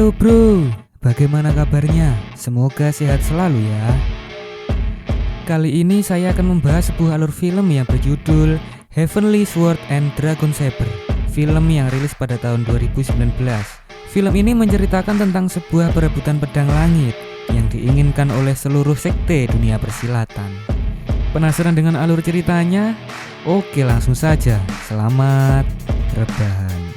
Halo bro, bagaimana kabarnya? Semoga sehat selalu ya. Kali ini saya akan membahas sebuah alur film yang berjudul Heavenly Sword and Dragon Saber. Film yang rilis pada tahun 2019. Film ini menceritakan tentang sebuah perebutan pedang langit yang diinginkan oleh seluruh sekte dunia persilatan. Penasaran dengan alur ceritanya? Oke, langsung saja. Selamat rebahan.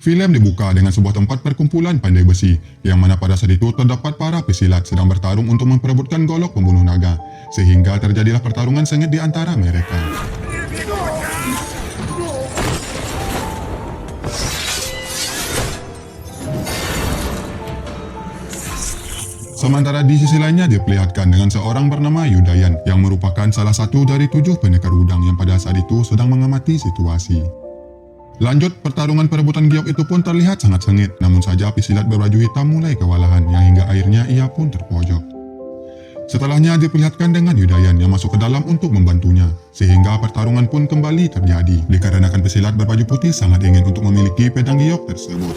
Film dibuka dengan sebuah tempat perkumpulan pandai besi, yang mana pada saat itu terdapat para pesilat sedang bertarung untuk memperebutkan golok pembunuh naga, sehingga terjadilah pertarungan sengit di antara mereka. Sementara di sisi lainnya diperlihatkan dengan seorang bernama Yudayan, yang merupakan salah satu dari 7 pendekar udang yang pada saat itu sedang mengamati situasi. Lanjut, pertarungan perebutan giok itu pun terlihat sangat sengit, namun saja pesilat berbaju hitam mulai kewalahan, yang hingga akhirnya ia pun terpojok. Setelahnya diperlihatkan dengan Yudayan yang masuk ke dalam untuk membantunya, sehingga pertarungan pun kembali terjadi, dikarenakan pesilat berbaju putih sangat ingin untuk memiliki pedang giok tersebut.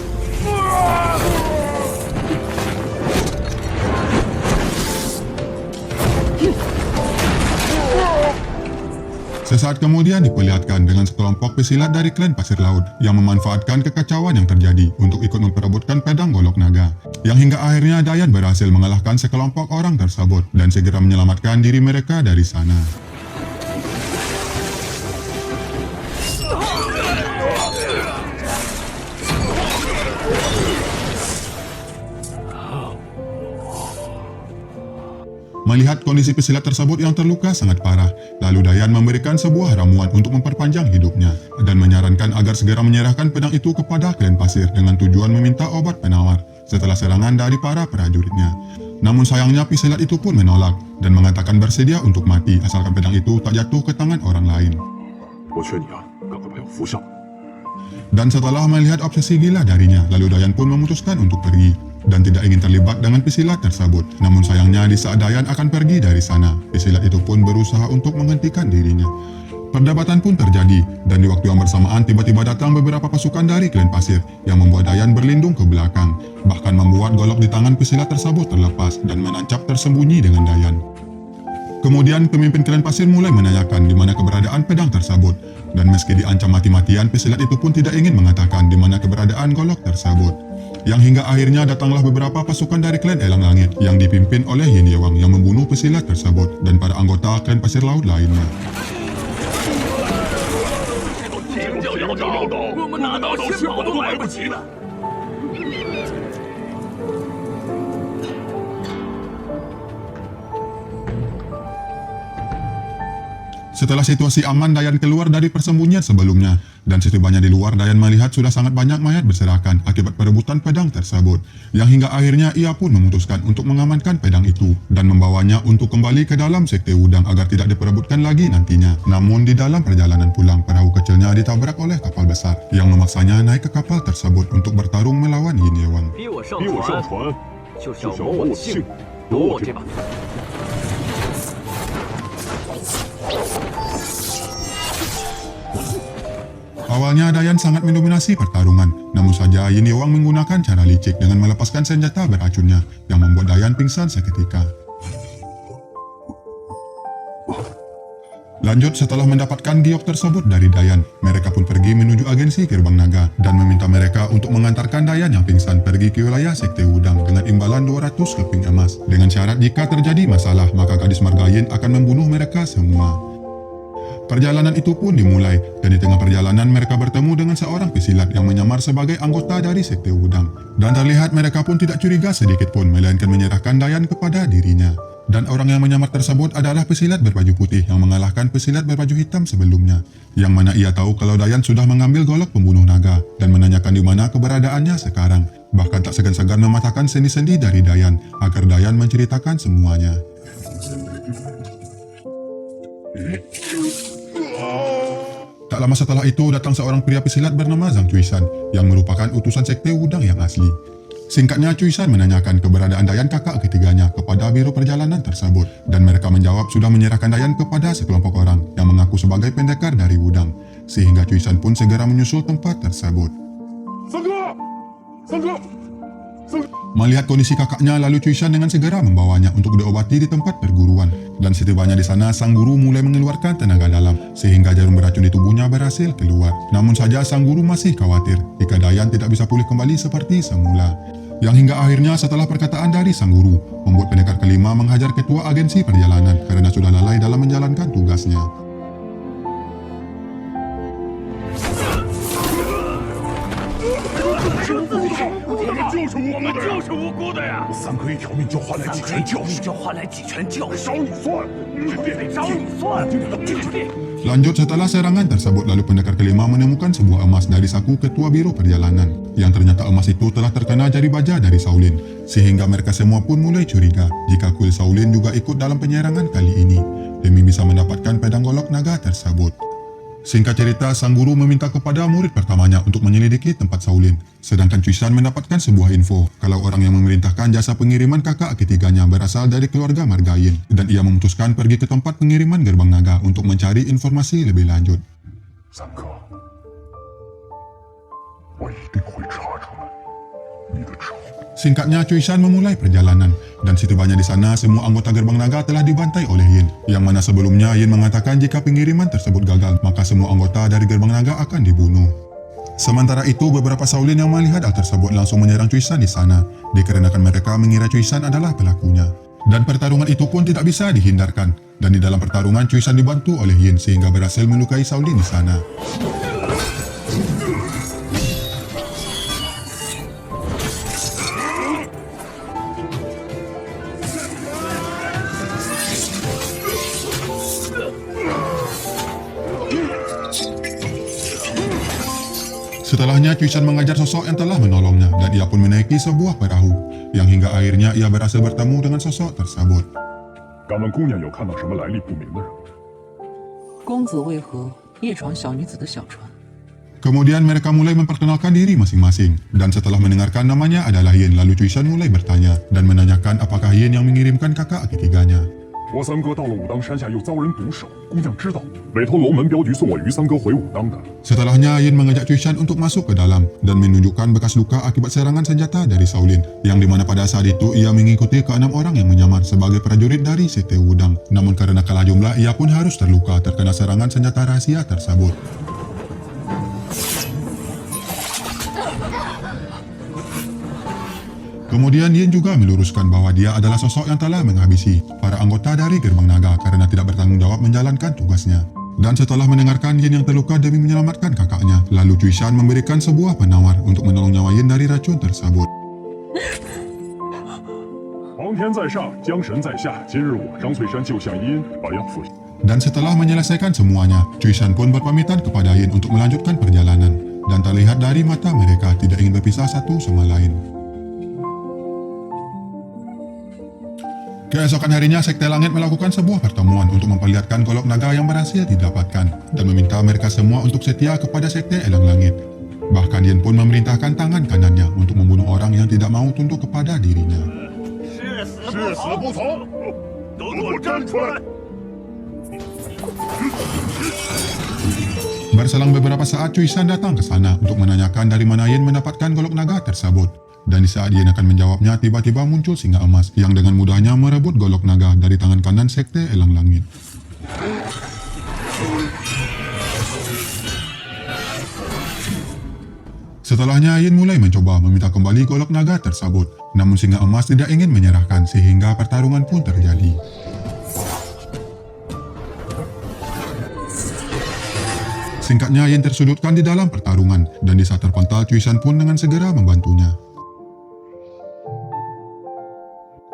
Sesaat kemudian diperlihatkan dengan sekelompok pesilat dari klan Pasir Laut yang memanfaatkan kekacauan yang terjadi untuk ikut memperebutkan pedang golok naga, yang hingga akhirnya Dayan berhasil mengalahkan sekelompok orang tersebut dan segera menyelamatkan diri mereka dari sana. Melihat kondisi pesilat tersebut yang terluka sangat parah, lalu Dayan memberikan sebuah ramuan untuk memperpanjang hidupnya dan menyarankan agar segera menyerahkan pedang itu kepada klan pasir dengan tujuan meminta obat penawar setelah serangan dari para prajuritnya. Namun sayangnya pesilat itu pun menolak dan mengatakan bersedia untuk mati asalkan pedang itu tak jatuh ke tangan orang lain. Dan setelah melihat obsesi gila darinya, lalu Dayan pun memutuskan untuk pergi dan tidak ingin terlibat dengan pesilat tersebut. Namun sayangnya di saat Dayan akan pergi dari sana, pesilat itu pun berusaha untuk menghentikan dirinya. Perdebatan pun terjadi, dan di waktu yang bersamaan tiba-tiba datang beberapa pasukan dari klan pasir yang membuat Dayan berlindung ke belakang, bahkan membuat golok di tangan pesilat tersebut terlepas dan menancap tersembunyi dengan Dayan. Kemudian pemimpin klan pasir mulai menanyakan di mana keberadaan pedang tersebut, dan meski diancam mati-matian, pesilat itu pun tidak ingin mengatakan di mana keberadaan golok tersebut. Yang hingga akhirnya datanglah beberapa pasukan dari klan Elang Langit yang dipimpin oleh Yin Yewang yang membunuh pesilat tersebut dan para anggota klan Pasir Laut lainnya. Setelah situasi aman, Dayan keluar dari persembunyian sebelumnya, dan setibanya di luar, Dayan melihat sudah sangat banyak mayat berserakan akibat perebutan pedang tersebut, yang hingga akhirnya ia pun memutuskan untuk mengamankan pedang itu, dan membawanya untuk kembali ke dalam sekte udang agar tidak diperebutkan lagi nantinya. Namun di dalam perjalanan pulang, perahu kecilnya ditabrak oleh kapal besar, yang memaksanya naik ke kapal tersebut untuk bertarung melawan Yin Yewang. Awalnya Dayan sangat mendominasi pertarungan, namun saja Yin Yewang menggunakan cara licik dengan melepaskan senjata beracunnya yang membuat Dayan pingsan seketika. Lanjut, setelah mendapatkan giok tersebut dari Dayan, mereka pun pergi menuju agensi Gerbang Naga dan meminta mereka untuk mengantarkan Dayan yang pingsan pergi ke wilayah Sekte Udang dengan imbalan 200 keping emas, dengan syarat jika terjadi masalah maka gadis Margayin akan membunuh mereka semua. Perjalanan itu pun dimulai, dan di tengah perjalanan mereka bertemu dengan seorang pesilat yang menyamar sebagai anggota dari Sekte Udang. Dan terlihat mereka pun tidak curiga sedikit pun, melainkan menyerahkan Dayan kepada dirinya. Dan orang yang menyamar tersebut adalah pesilat berbaju putih yang mengalahkan pesilat berbaju hitam sebelumnya, yang mana ia tahu kalau Dayan sudah mengambil golok pembunuh naga, dan menanyakan di mana keberadaannya sekarang. Bahkan tak segan-segan mematahkan sendi-sendi dari Dayan, agar Dayan menceritakan semuanya. Tak lama setelah itu datang seorang pria pesilat bernama Zhang Cuisan yang merupakan utusan sekte udang yang asli. Singkatnya, Cuisan menanyakan keberadaan Dayan kakak ketiganya kepada biro perjalanan tersebut, dan mereka menjawab sudah menyerahkan Dayan kepada sekelompok orang yang mengaku sebagai pendekar dari Wudang. sehingga Cuisan pun segera menyusul tempat tersebut. Melihat kondisi kakaknya, lalu Cuisan dengan segera membawanya untuk diobati di tempat perguruan. Dan setibanya di sana, sang guru mulai mengeluarkan tenaga dalam, sehingga jarum beracun di tubuhnya berhasil keluar. Namun saja sang guru masih khawatir jika Dayan tidak bisa pulih kembali seperti semula. Yang hingga akhirnya setelah perkataan dari sang guru, membuat pendekar kelima menghajar ketua agensi perjalanan karena sudah lalai dalam menjalankan tugasnya. Lanjut setelah serangan tersebut, lalu pendekar kelima menemukan sebuah emas dari saku ketua biro perjalanan. Yang ternyata emas itu telah terkena jari baja dari Shaolin, sehingga mereka semua pun mulai curiga jika kuil Shaolin juga ikut dalam penyerangan kali ini, demi bisa mendapatkan pedang golok naga tersebut. Singkat cerita, sang guru meminta kepada murid pertamanya untuk menyelidiki tempat Shaolin, sedangkan Cuisan mendapatkan sebuah info kalau orang yang memerintahkan jasa pengiriman kakak ketiganya berasal dari keluarga Margain, dan ia memutuskan pergi ke tempat pengiriman gerbang naga untuk mencari informasi lebih lanjut. Singkatnya, Cuisan memulai perjalanan, dan setibanya di sana, semua anggota gerbang naga telah dibantai oleh Yin, yang mana sebelumnya Yin mengatakan jika pengiriman tersebut gagal, maka semua anggota dari gerbang naga akan dibunuh. Sementara itu, beberapa Shaolin yang melihat hal tersebut langsung menyerang Cuisan di sana, dikarenakan mereka mengira Cuisan adalah pelakunya. Dan pertarungan itu pun tidak bisa dihindarkan, dan di dalam pertarungan Cuisan dibantu oleh Yin sehingga berhasil melukai Shaolin di sana. Setelahnya, Cuisan mengajar sosok yang telah menolongnya, dan ia pun menaiki sebuah perahu, yang hingga akhirnya ia berhasil bertemu dengan sosok tersebut. Kemudian mereka mulai memperkenalkan diri masing-masing, dan setelah mendengarkan namanya adalah Yin, lalu Cuisan mulai bertanya, dan menanyakan apakah Yin yang mengirimkan kakak ketiganya. 我三哥到了武当山下又遭人毒手，姑娘知道，委托龙门镖局送我于三哥回武当的。 Setelahnya, Yin mengajak Cuisan untuk masuk ke dalam dan menunjukkan bekas luka akibat serangan senjata dari Shaolin, yang dimana pada saat itu ia mengikuti ke-6 orang yang menyamar sebagai prajurit dari Sekte Wudang. Namun karena kalah jumlah, ia pun harus terluka terkena serangan senjata rahasia tersebut. Kemudian Yin juga meluruskan bahwa dia adalah sosok yang telah menghabisi para anggota dari gerbang naga karena tidak bertanggung jawab menjalankan tugasnya. Dan setelah mendengarkan Yin yang terluka demi menyelamatkan kakaknya, lalu Cuisan memberikan sebuah penawar untuk menolong nyawa Yin dari racun tersebut. 皇天在上，江神在下。今日我张翠山就向殷把要复。 Dan setelah menyelesaikan semuanya, Cuisan pun berpamitan kepada Yin untuk melanjutkan perjalanan. Dan terlihat dari mata mereka tidak ingin berpisah satu sama lain. Keesokan harinya, Sekte Langit melakukan sebuah pertemuan untuk memperlihatkan golok naga yang berhasil didapatkan dan meminta mereka semua untuk setia kepada Sekte Elang Langit. Bahkan Yin pun memerintahkan tangan kanannya untuk membunuh orang yang tidak mau tunduk kepada dirinya. Berselang beberapa saat, Cuisan datang ke sana untuk menanyakan dari mana Yin mendapatkan golok naga tersebut. Dan di saat Yin akan menjawabnya, tiba-tiba muncul singa emas yang dengan mudahnya merebut golok naga dari tangan kanan Sekte Elang Langit. Setelahnya, Yin mulai mencoba meminta kembali golok naga tersebut. Namun singa emas tidak ingin menyerahkan sehingga pertarungan pun terjadi. Singkatnya, Yin tersudutkan di dalam pertarungan, dan di saat terpental, Cuisan pun dengan segera membantunya.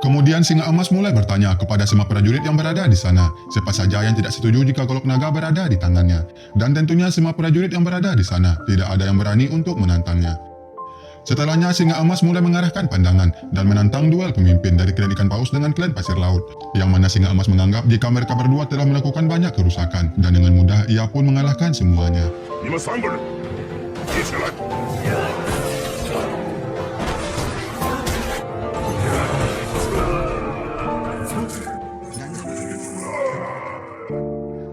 Kemudian singa emas mulai bertanya kepada semua prajurit yang berada di sana, siapa saja yang tidak setuju jika golok naga berada di tangannya. Dan tentunya semua prajurit yang berada di sana tidak ada yang berani untuk menantangnya. Setelahnya, singa emas mulai mengarahkan pandangan dan menantang duel pemimpin dari klan ikan paus dengan klan pasir laut, yang mana singa emas menganggap jika mereka berdua telah melakukan banyak kerusakan, dan dengan mudah ia pun mengalahkan semuanya.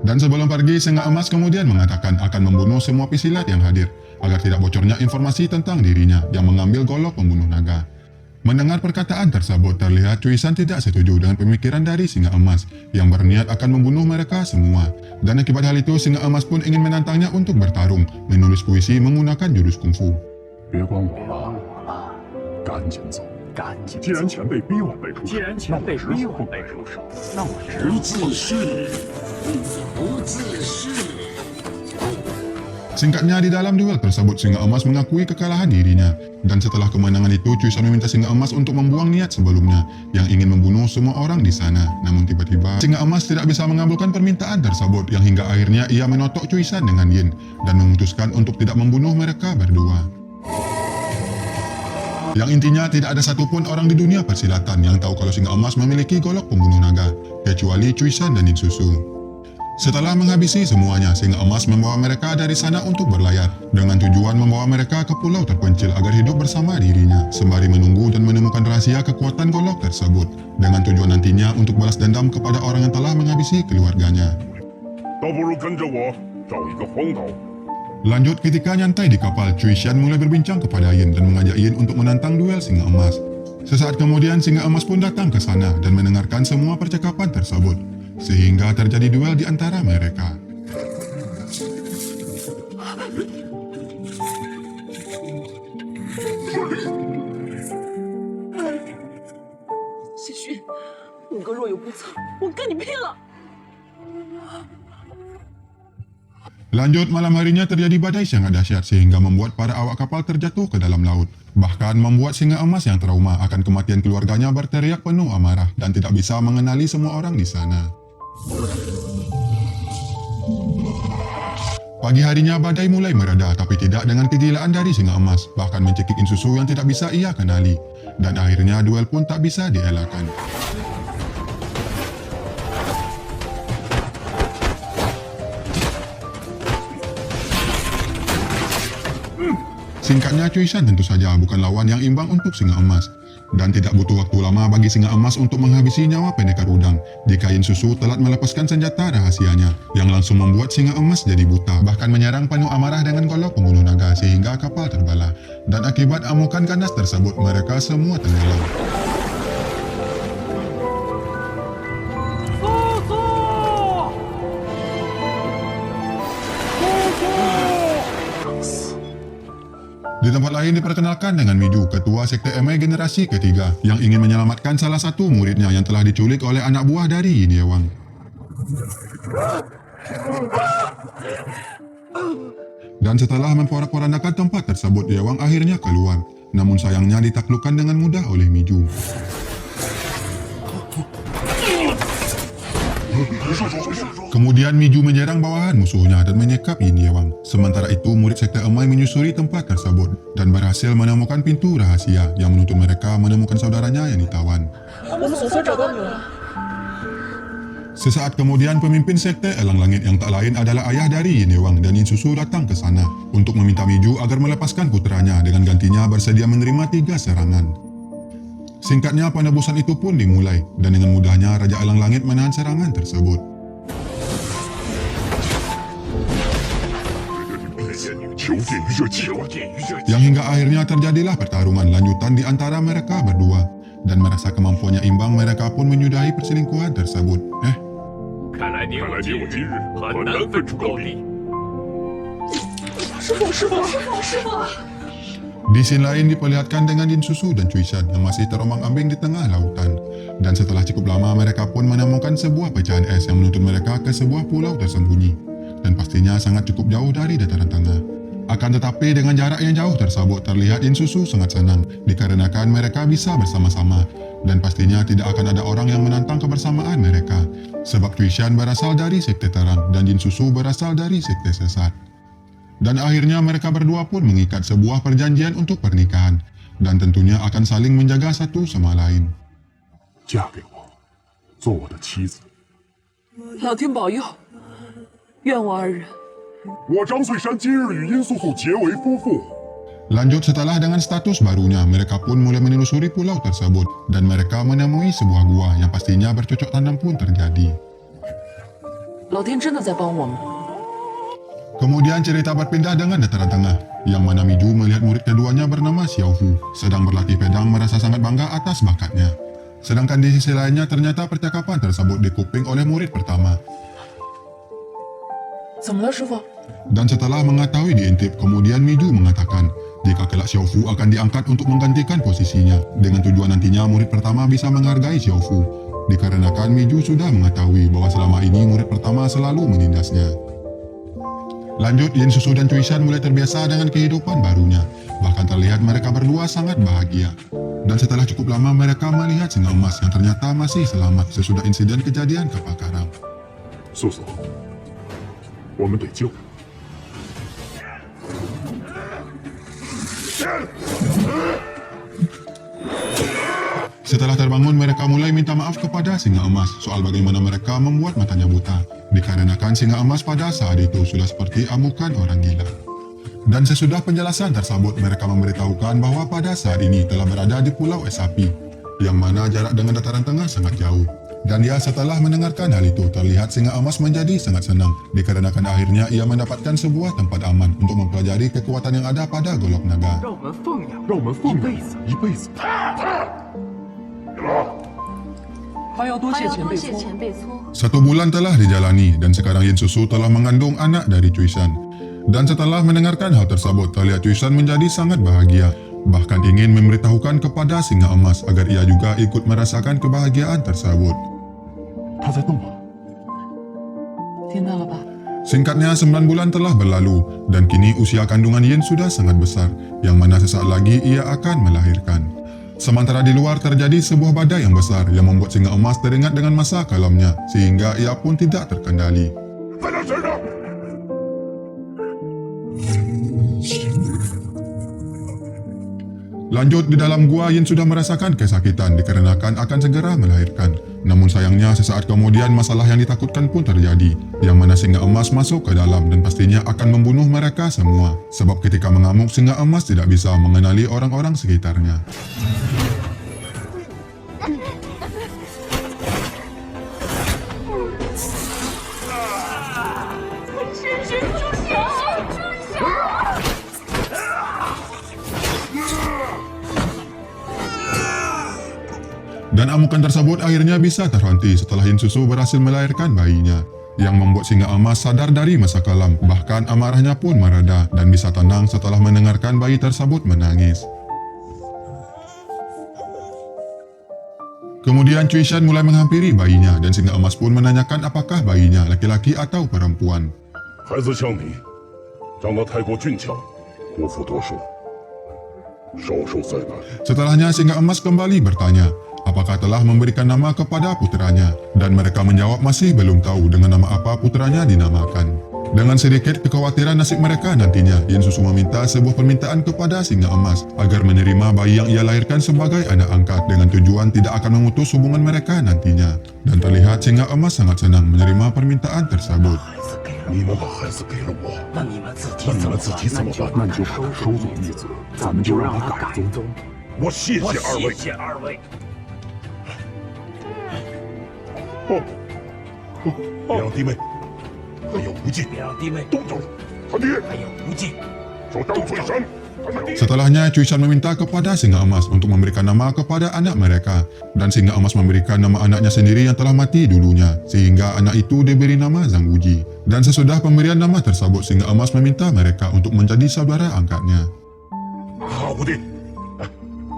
Dan Dan sebelum pergi, Singa Emas kemudian mengatakan akan membunuh semua pesilat yang hadir agar tidak bocornya informasi tentang dirinya yang mengambil golok pembunuh naga. Mendengar perkataan tersebut, terlihat Cui Shan tidak setuju dengan pemikiran dari Singa Emas yang berniat akan membunuh mereka semua. Dan akibat hal itu, Singa Emas pun ingin menantangnya untuk bertarung, menulis puisi menggunakan jurus kungfu. 别管我了，赶紧走。既然前辈逼我背出手，那我实不背出手。 Singkatnya, di dalam duel tersebut Singa Emas mengakui kekalahan dirinya. Dan setelah kemenangan itu, Cui Shan meminta Singa Emas untuk membuang niat sebelumnya yang ingin membunuh semua orang di sana. Namun tiba-tiba, Singa Emas tidak bisa mengabulkan permintaan tersebut yang hingga akhirnya ia menotok Cui Shan dengan Yin dan memutuskan untuk tidak membunuh mereka berdua. Yang intinya tidak ada satupun orang di dunia persilatan yang tahu kalau Singa Emas memiliki golok pembunuh naga, kecuali Cui Shan dan Yin Susu. Setelah menghabisi semuanya, Singa Emas membawa mereka dari sana untuk berlayar, dengan tujuan membawa mereka ke pulau terpencil agar hidup bersama dirinya, sembari menunggu dan menemukan rahasia kekuatan golok tersebut, dengan tujuan nantinya untuk balas dendam kepada orang yang telah menghabisi keluarganya. 倒不如跟着我找一个荒岛。 Lanjut, ketika nyantai di kapal, Cui Shan mulai berbincang kepada Yin dan mengajak Yin untuk menantang duel Singa Emas. Sesaat kemudian, Singa Emas pun datang ke sana dan mendengarkan semua percakapan tersebut, sehingga terjadi duel di antara mereka. 谢逊，你个若有不测，我跟你拼了！ Lanjut, malam harinya terjadi badai sangat dahsyat sehingga membuat para awak kapal terjatuh ke dalam laut. Bahkan membuat Singa Emas yang trauma akan kematian keluarganya berteriak penuh amarah dan tidak bisa mengenali semua orang di sana. Pagi harinya badai mulai mereda, tapi tidak dengan kegilaan dari Singa Emas, bahkan mencekik Yin Susu yang tidak bisa ia kenali. Dan akhirnya duel pun tak bisa dielakkan. Singkatnya, Cui Shan tentu saja bukan lawan yang imbang untuk Singa Emas. Dan tidak butuh waktu lama bagi Singa Emas untuk menghabisi nyawa pendekar udang jika Yin Susu telat melepaskan senjata rahasianya yang langsung membuat Singa Emas jadi buta, bahkan menyerang penuh amarah dengan golok pembunuh naga sehingga kapal terbelah. Dan akibat amukan ganas tersebut, mereka semua tenggelam. Di tempat lain diperkenalkan dengan Miju, ketua sekte Emei generasi ketiga, yang ingin menyelamatkan salah satu muridnya yang telah diculik oleh anak buah dari Yin Yewang. Dan setelah memporak-porandakan tempat tersebut, Yewang akhirnya keluar. Namun sayangnya ditaklukkan dengan mudah oleh Miju. Kemudian Miju menyerang bawahan musuhnya dan menyekap Yin Yewang. Sementara itu, murid sekte Emei menyusuri tempat tersebut dan berhasil menemukan pintu rahasia yang menuntut mereka menemukan saudaranya yang ditawan. Sesaat kemudian, pemimpin sekte Elang Langit yang tak lain adalah ayah dari Yin Yewang dan Yin Susu datang ke sana untuk meminta Miju agar melepaskan putranya dengan gantinya bersedia menerima 3 serangan. Singkatnya, penebusan itu pun dimulai dan dengan mudahnya Raja Elang Langit menahan serangan tersebut. Yang hingga akhirnya terjadilah pertarungan lanjutan di antara mereka berdua. Dan merasa kemampuannya imbang, mereka pun menyudahi perselingkuhan tersebut. 看来你我今日很难分出高低。师傅，师傅，师傅！ Di scene lain diperlihatkan dengan Yin Susu dan Cui Shan yang masih terombang-ambing di tengah lautan. Dan setelah cukup lama, mereka pun menemukan sebuah pecahan es yang menuntun mereka ke sebuah pulau tersembunyi. Dan pastinya sangat cukup jauh dari dataran tengah. Akan tetapi dengan jarak yang jauh tersebut, terlihat Yin Susu sangat senang dikarenakan mereka bisa bersama-sama. Dan pastinya tidak akan ada orang yang menantang kebersamaan mereka. Sebab Cui Shan berasal dari sekte terang dan Yin Susu berasal dari sekte sesat. Dan akhirnya mereka berdua pun mengikat sebuah perjanjian untuk pernikahan. Dan tentunya akan saling menjaga satu sama lain. 嫁给我，做我的妻子。老天保佑，愿我二人。 我张穗山今日与殷素素结为夫妇。 Lanjut, setelah dengan status barunya, mereka pun mulai menelusuri pulau tersebut. Dan mereka menemui sebuah gua yang pastinya bercocok tanam pun terjadi. 老天真的在帮我们。 Kemudian cerita berpindah dengan dataran tengah, yang mana Miju melihat murid keduanya bernama Xiaofu sedang berlatih pedang merasa sangat bangga atas bakatnya. Sedangkan di sisi lainnya ternyata percakapan tersebut dikuping oleh murid pertama. 怎么了，师傅？ Dan setelah mengetahui diintip, kemudian Miju mengatakan jika kelak Xiaofu akan diangkat untuk menggantikan posisinya, dengan tujuan nantinya murid pertama bisa menghargai Xiaofu, dikarenakan Miju sudah mengetahui bahwa selama ini murid pertama selalu menindasnya. Lanjut, Yin Susu dan Cui Shan mulai terbiasa dengan kehidupan barunya. Bahkan terlihat mereka berdua sangat bahagia. Dan setelah cukup lama mereka melihat singa emas yang ternyata masih selamat sesudah insiden kejadian kapal karam. 素素，我们得救。 Setelah terbangun, mereka mulai minta maaf kepada singa emas soal bagaimana mereka membuat matanya buta, dikarenakan singa emas pada saat itu sudah seperti amukan orang gila. Dan sesudah penjelasan tersebut, mereka memberitahukan bahwa pada saat ini telah berada di Pulau Es Api, yang mana jarak dengan dataran tengah sangat jauh. Dan dia setelah mendengarkan hal itu, terlihat singa emas menjadi sangat senang, dikarenakan akhirnya ia mendapatkan sebuah tempat aman untuk mempelajari kekuatan yang ada pada golok naga. 让我们奉养，让我们奉养一辈子。 还要多谢前辈搓。 1 bulan telah dijalani dan sekarang Yin Susu telah mengandung anak dari Cui Shan. Dan setelah mendengarkan hal tersebut, terlihat Cui Shan menjadi sangat bahagia, bahkan ingin memberitahukan kepada singa emas agar ia juga ikut merasakan kebahagiaan tersebut. 他在动吗？ 听到了吧？ Singkatnya 9 bulan telah berlalu dan kini usia kandungan Yin sudah sangat besar, yang mana sesaat lagi ia akan melahirkan. Sementara di luar terjadi sebuah badai yang besar yang membuat singa emas teringat dengan masa kelamnya sehingga ia pun tidak terkendali. 在他身上！ Lanjut, di dalam gua Yin sudah merasakan kesakitan dikarenakan akan segera melahirkan. Namun sayangnya sesaat kemudian masalah yang ditakutkan pun terjadi, yang mana singa emas masuk ke dalam dan pastinya akan membunuh mereka semua. Sebab ketika mengamuk, singa emas tidak bisa mengenali orang-orang sekitarnya. Dan amukan tersebut akhirnya bisa terhenti setelah Yin Susu berhasil melahirkan bayinya, yang membuat singa emas sadar dari masa kelam, bahkan amarahnya pun mereda dan bisa tenang setelah mendengarkan bayi tersebut menangis. Kemudian Cui Shan mulai menghampiri bayinya dan singa emas pun menanyakan apakah bayinya laki-laki atau perempuan. 孩子像你，长得太过俊俏，国富多寿，少受灾难。 Setelahnya singa emas kembali bertanya, apakah telah memberikan nama kepada putranya, dan mereka menjawab masih belum tahu dengan nama apa putranya dinamakan. Dengan sedikit kekhawatiran nasib mereka nantinya, Yin Susu meminta sebuah permintaan kepada singa emas agar menerima bayi yang ia lahirkan sebagai anak angkat dengan tujuan tidak akan memutus hubungan mereka nantinya. Dan terlihat singa emas sangat senang menerima permintaan tersebut. 你们把孩子给了我， 那你们自己 那你 怎么 们自己怎么办？ 那就收走义子，咱们就让他改宗。 我谢谢二位。 谢二位。 两弟妹，还有无忌， 两弟妹， 都走。他爹， 还有无忌， 说张翠山，他爹。 Setelahnya, Cui Shan meminta kepada singa emas untuk memberikan nama kepada anak mereka, dan singa emas memberikan nama anaknya sendiri yang telah mati dulunya, sehingga anak itu diberi nama Zhang Wuji. Dan sesudah pemberian nama tersebut, singa emas meminta mereka untuk menjadi saudara angkatnya. 好的，哎，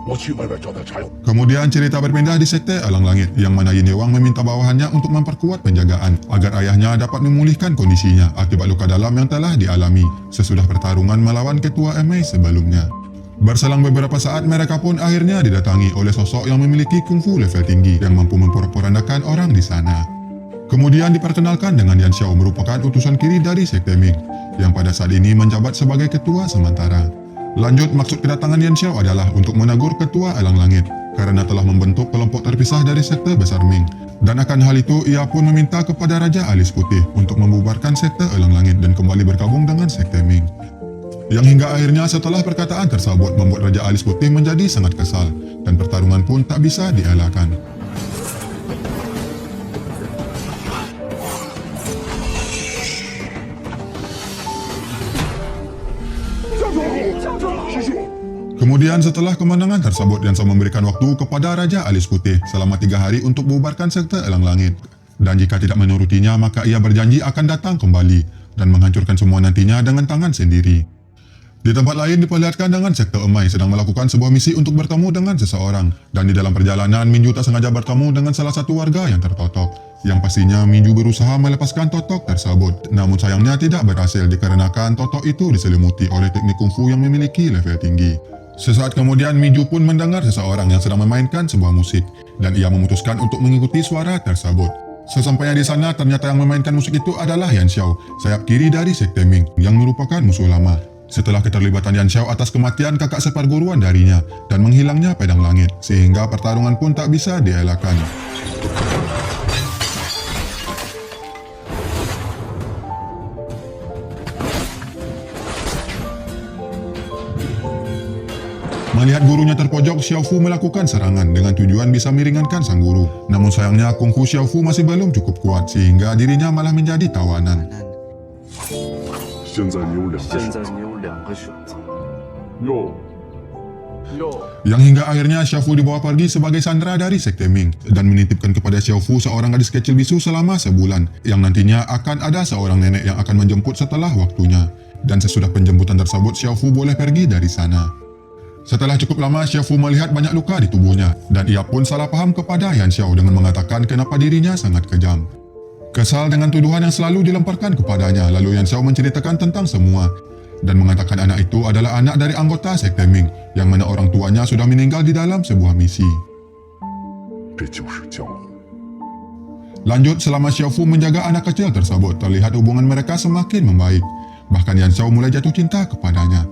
我去外边找点柴火。 Kemudian cerita berpindah di sekte Alang Langit, yang mana Yin Yewang meminta bawahannya untuk memperkuat penjagaan agar ayahnya dapat memulihkan kondisinya akibat luka dalam yang telah dialami sesudah pertarungan melawan ketua MA sebelumnya. Berselang beberapa saat, mereka pun akhirnya didatangi oleh sosok yang memiliki kungfu level tinggi yang mampu memporak-porandakan orang di sana. Kemudian diperkenalkan dengan Yan Xiao merupakan utusan kiri dari sekte Ming, yang pada saat ini menjabat sebagai ketua sementara. Lanjut, maksud kedatangan Yan Xiao adalah untuk menegur ketua Alang Langit karena telah membentuk kelompok terpisah dari sekte besar Ming. Dan akan hal itu, ia pun meminta kepada Raja Alis Putih untuk membubarkan sekte Alang Langit dan kembali bergabung dengan sekte Ming. Yang hingga akhirnya setelah perkataan tersebut membuat Raja Alis Putih menjadi sangat kesal dan pertarungan pun tak bisa dielakkan. Kemudian setelah kemenangan tersebut, Yan Shao memberikan waktu kepada Raja Alis Putih selama 3 hari untuk membubarkan sekte Elang Langit. Dan jika tidak menurutinya, maka ia berjanji akan datang kembali dan menghancurkan semua nantinya dengan tangan sendiri. Di tempat lain diperlihatkan dengan sekte Emai sedang melakukan sebuah misi untuk bertemu dengan seseorang. Dan di dalam perjalanan, Minju tak sengaja bertemu dengan salah satu warga yang tertotok. Yang pastinya Minju berusaha melepaskan totok tersebut. Namun sayangnya tidak berhasil dikarenakan totok itu diselimuti oleh teknik kungfu yang memiliki level tinggi. Sesaat kemudian Minju pun mendengar seseorang yang sedang memainkan sebuah musik. Dan ia memutuskan untuk mengikuti suara tersebut. Sesampainya di sana, ternyata yang memainkan musik itu adalah Yan Xiao, sayap kiri dari sekte Ming yang merupakan musuh lama. Setelah keterlibatan Yan Xiao atas kematian kakak seperguruan darinya dan menghilangnya pedang langit, sehingga pertarungan pun tak bisa dielakkan. Melihat gurunya terpojok, Xiao Fu melakukan serangan dengan tujuan bisa meringankan sang guru. Namun sayangnya kungfu Xiao Fu masih belum cukup kuat sehingga dirinya malah menjadi tawanan. 现在你有两个选择。哟。 Yang hingga akhirnya Xiao Fu dibawa pergi sebagai sandera dari sekte Ming dan menitipkan kepada Xiao Fu seorang gadis kecil bisu selama sebulan yang nantinya akan ada seorang nenek yang akan menjemput setelah waktunya. Dan sesudah penjemputan tersebut, Xiao Fu boleh pergi dari sana. Setelah cukup lama, Xiao Fu melihat banyak luka di tubuhnya dan ia pun salah paham kepada Yan Xiao dengan mengatakan kenapa dirinya sangat kejam. Kesal dengan tuduhan yang selalu dilemparkan kepadanya, lalu Yan Xiao menceritakan tentang semua dan mengatakan anak itu adalah anak dari anggota sekte Ming yang mana orang tuanya sudah meninggal di dalam sebuah misi. Lanjut, selama Xiao Fu menjaga anak kecil tersebut, terlihat hubungan mereka semakin membaik. Bahkan Yan Xiao mulai jatuh cinta kepadanya.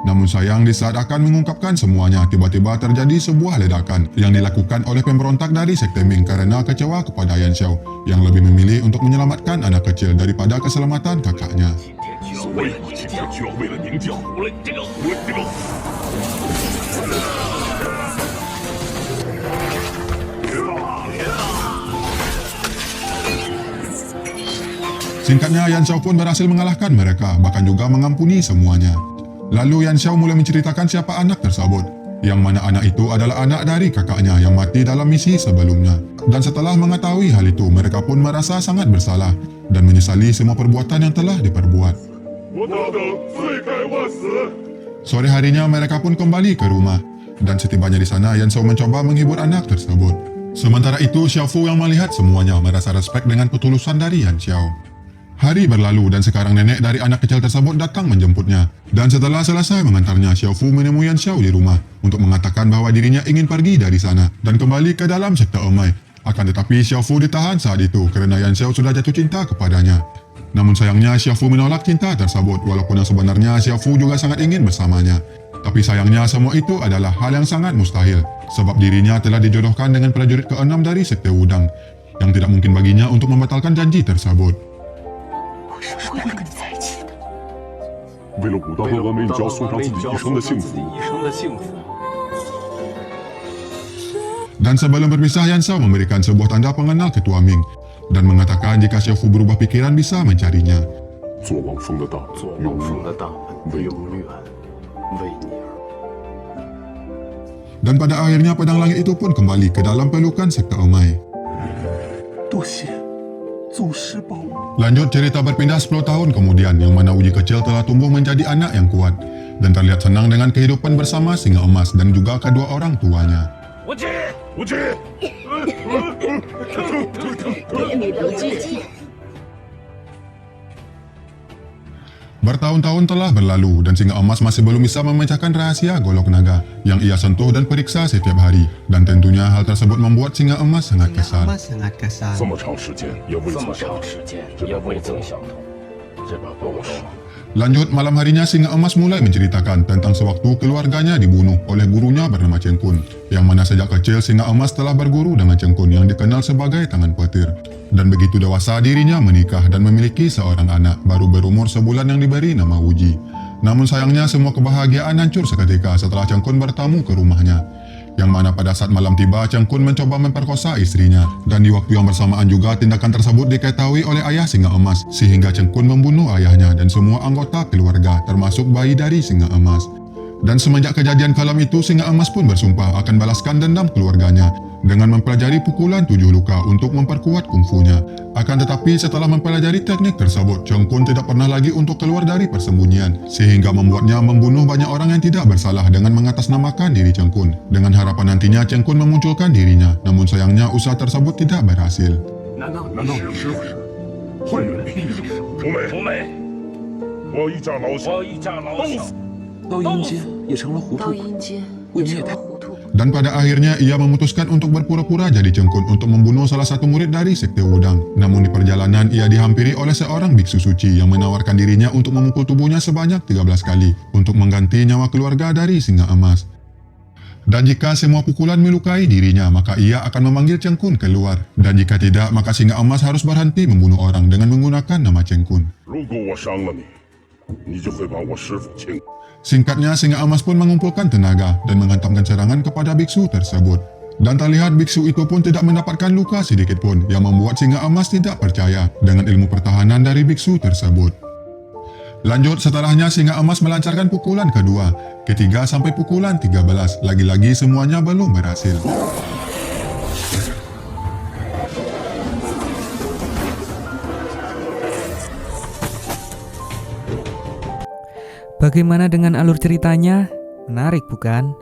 Namun sayang, di saat akan mengungkapkan semuanya, tiba-tiba terjadi sebuah ledakan yang dilakukan oleh pemberontak dari sekte Ming karena kecewa kepada Yan Xiao yang lebih memilih untuk menyelamatkan anak kecil daripada keselamatan kakaknya. Singkatnya, Yan Xiao pun berhasil mengalahkan mereka, bahkan juga mengampuni semuanya. Lalu Yan Xiao mulai menceritakan siapa anak tersebut, yang mana anak itu adalah anak dari kakaknya yang mati dalam misi sebelumnya. Dan setelah mengetahui hal itu, mereka pun merasa sangat bersalah dan menyesali semua perbuatan yang telah diperbuat. Sore harinya mereka pun kembali ke rumah, dan setibanya di sana Yan Xiao mencoba menghibur anak tersebut. Sementara itu Xiao Fu yang melihat semuanya merasa respek dengan ketulusan dari Yan Xiao. Hari berlalu dan sekarang nenek dari anak kecil tersebut datang menjemputnya. Dan setelah selesai mengantarnya, Xiao Fu menemui Yan Xiao di rumah untuk mengatakan bahwa dirinya ingin pergi dari sana dan kembali ke dalam sekte Emai. Akan tetapi Xiao Fu ditahan saat itu kerana Yan Xiao sudah jatuh cinta kepadanya. Namun sayangnya Xiao Fu menolak cinta tersebut walaupun yang sebenarnya Xiao Fu juga sangat ingin bersamanya. Tapi sayangnya semua itu adalah hal yang sangat mustahil sebab dirinya telah dijodohkan dengan prajurit ke-6 dari sekte Wudang yang tidak mungkin baginya untuk membatalkan janji tersebut. 会跟你在一起的。 为了武道和完美，你就要送上自己一生的幸福。 Dan sebelum berpisah, Yan Xiao memberikan sebuah tanda pengenal ketua Ming dan mengatakan jika Xiao Fu berubah pikiran bisa mencarinya. 做王峰的大门永远为你而。 Dan pada akhirnya pedang langit itu pun kembali ke dalam pelukan sekte Emai. 多谢祖师保佑。 Lanjut, cerita berpindah 10 tahun kemudian yang mana Uji kecil telah tumbuh menjadi anak yang kuat dan terlihat senang dengan kehidupan bersama singa emas dan juga kedua orang tuanya. 无忌， 别你的姐姐。 Bertahun-tahun telah berlalu dan singa emas masih belum bisa memecahkan rahasia golok naga yang ia sentuh dan periksa setiap hari. Dan tentunya hal tersebut membuat singa emas sangat kesal. 这么长时间也未曾想到，这把刀手。 Lanjut, malam harinya singa emas mulai menceritakan tentang sewaktu keluarganya dibunuh oleh gurunya bernama Cheng Kun, yang mana sejak kecil singa emas telah berguru dengan Cheng Kun yang dikenal sebagai tangan petir. Dan begitu dewasa dirinya menikah dan memiliki seorang anak baru berumur sebulan yang diberi nama Wuji. Namun sayangnya semua kebahagiaan hancur seketika setelah Cheng Kun bertamu ke rumahnya. Yang mana pada saat malam tiba, Cheng Kun mencoba memperkosa istrinya. Dan di waktu yang bersamaan juga tindakan tersebut diketahui oleh ayah singa emas, sehingga Cheng Kun membunuh ayahnya dan semua anggota keluarga, termasuk bayi dari singa emas. Dan semenjak kejadian kelam itu, singa emas pun bersumpah akan balaskan dendam keluarganya dengan mempelajari pukulan 7 luka untuk memperkuat kungfunya. Akan tetapi setelah mempelajari teknik tersebut, Cheng Kun tidak pernah lagi untuk keluar dari persembunyian, sehingga membuatnya membunuh banyak orang yang tidak bersalah dengan mengatasnamakan diri Cheng Kun, dengan harapan nantinya Cheng Kun memunculkan dirinya. Namun sayangnya usaha tersebut tidak berhasil. 难道你师傅是坏人？福美，我一家老小都死。刀阴间也成了糊涂，未免也太…… Dan pada akhirnya ia memutuskan untuk berpura-pura jadi Cheng Kun untuk membunuh salah satu murid dari sekte Wudang. Namun di perjalanan ia dihampiri oleh seorang biksu suci yang menawarkan dirinya untuk memukul tubuhnya sebanyak 13 kali untuk mengganti nyawa keluarga dari singa emas. Dan jika semua pukulan melukai dirinya, maka ia akan memanggil Cheng Kun keluar. Dan jika tidak, maka singa emas harus berhenti membunuh orang dengan menggunakan nama Cheng Kun. 如果我伤了你，你就会把我师傅请。 Singkatnya, singa emas pun mengumpulkan tenaga dan menghantamkan serangan kepada biksu tersebut. Dan terlihat biksu itu pun tidak mendapatkan luka sedikit pun, yang membuat singa emas tidak percaya dengan ilmu pertahanan dari biksu tersebut. Lanjut, setelahnya singa emas melancarkan pukulan kedua, ketiga sampai pukulan 13. Lagi-lagi semuanya belum berhasil. Bagaimana dengan alur ceritanya? Menarik bukan?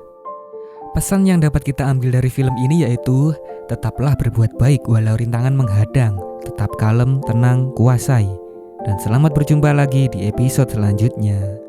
Pesan yang dapat kita ambil dari film ini yaitu tetaplah berbuat baik walau rintangan menghadang, tetap kalem, tenang, kuasai. Dan selamat berjumpa lagi di episode selanjutnya.